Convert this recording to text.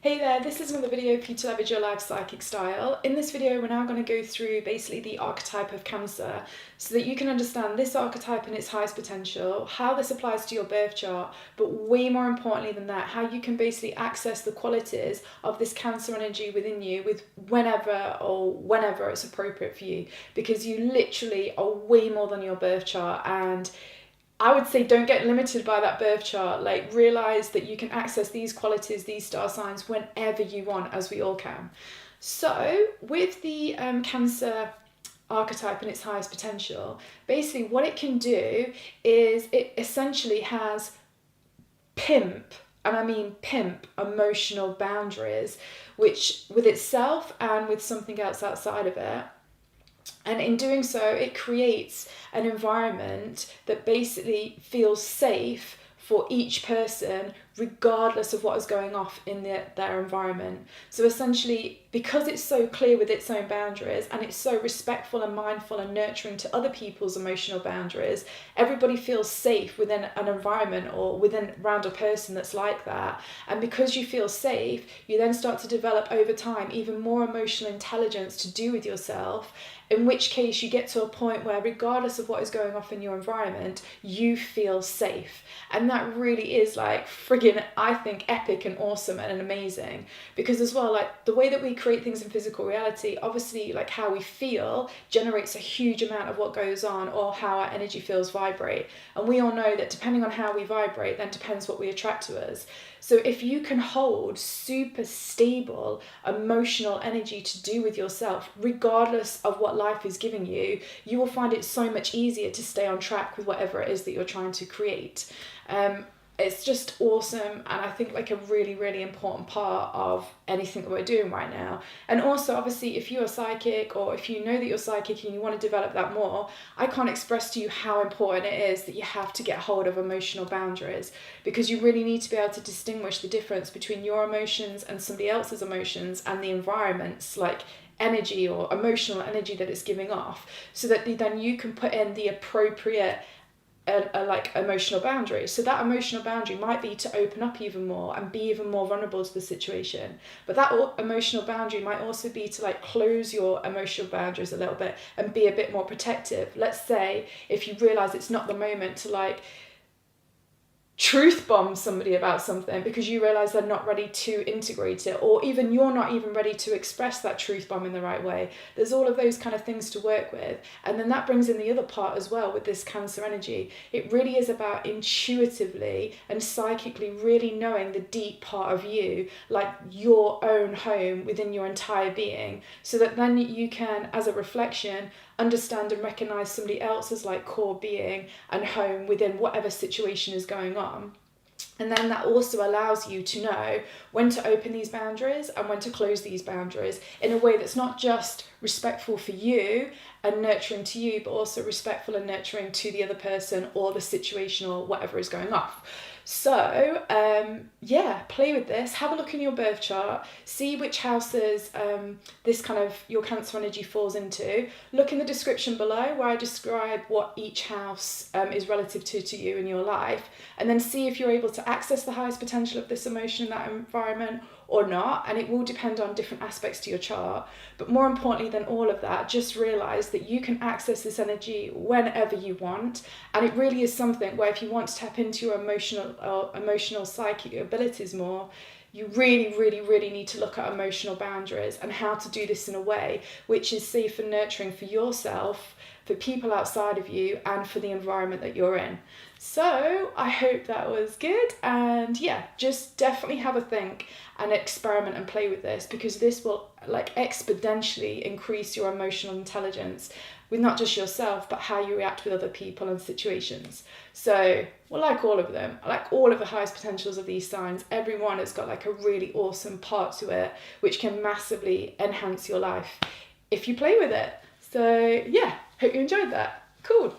Hey there, this is another video for you to leverage your life psychic style. In this video, we're now going to go through basically the archetype of Cancer so that you can understand this archetype in its highest potential, how this applies to your birth chart, but way more importantly than that, how you can basically access the qualities of this Cancer energy within you with whenever it's appropriate for you, because you literally are way more than your birth chart. And I would say don't get limited by that birth chart. Like, realize that you can access these qualities, these star signs, whenever you want, as we all can. So with the Cancer archetype in its highest potential, basically what it can do is it essentially has pimp, and I mean pimp, emotional boundaries, which with itself and with something else outside of it. And in doing so, it creates an environment that basically feels safe for each person, regardless of what is going off in their environment. So essentially, because it's so clear with its own boundaries and it's so respectful and mindful and nurturing to other people's emotional boundaries, everybody feels safe within an environment or around a person that's like that. And because you feel safe, you then start to develop over time even more emotional intelligence to do with yourself, in which case you get to a point where regardless of what is going off in your environment, you feel safe. And that really is like friggin', I think, epic and awesome and amazing. Because as well, like the way that we create things in physical reality, obviously like how we feel generates a huge amount of what goes on or how our energy fields vibrate. And we all know that depending on how we vibrate, then depends what we attract to us. So if you can hold super stable emotional energy to do with yourself, regardless of what life is giving you, you will find it so much easier to stay on track with whatever it is that you're trying to create. It's just awesome, and I think like a really, really important part of anything that we're doing right now. And also, obviously, if you're psychic or if you know that you're psychic and you want to develop that more, I can't express to you how important it is that you have to get hold of emotional boundaries, because you really need to be able to distinguish the difference between your emotions and somebody else's emotions and the environment's like energy or emotional energy that it's giving off, so that then you can put in the appropriate like emotional boundary. So that emotional boundary might be to open up even more and be even more vulnerable to the situation, but that emotional boundary might also be to like close your emotional boundaries a little bit and be a bit more protective. Let's say if you realize it's not the moment to like truth bomb somebody about something because you realize they're not ready to integrate it, or even you're not even ready to express that truth bomb in the right way. There's all of those kind of things to work with. And then that brings in the other part as well with this Cancer energy. It really is about intuitively and psychically really knowing the deep part of you, like your own home within your entire being, so that then you can, as a reflection, understand and recognize somebody else's like core being and home within whatever situation is going on. And then that also allows you to know when to open these boundaries and when to close these boundaries in a way that's not just respectful for you and nurturing to you, but also respectful and nurturing to the other person or the situation or whatever is going off. So play with this, have a look in your birth chart, see which houses this kind of your Cancer energy falls into. Look in the description below where I describe what each house is relative to you in your life, and then see if you're able to access the highest potential of this emotion in that environment or not. And it will depend on different aspects to your chart, but more importantly than all of that, just realize that you can access this energy whenever you want. And it really is something where if you want to tap into your emotional psychic abilities more, you really, really, really need to look at emotional boundaries and how to do this in a way which is safe and nurturing for yourself, for people outside of you, and for the environment that you're in. So I hope that was good, and yeah, just definitely have a think and experiment and play with this, because this will like exponentially increase your emotional intelligence with not just yourself, but how you react with other people and situations. So, well, like all of them, like all of the highest potentials of these signs, everyone has got like a really awesome part to it, which can massively enhance your life if you play with it. So yeah, hope you enjoyed that. Cool.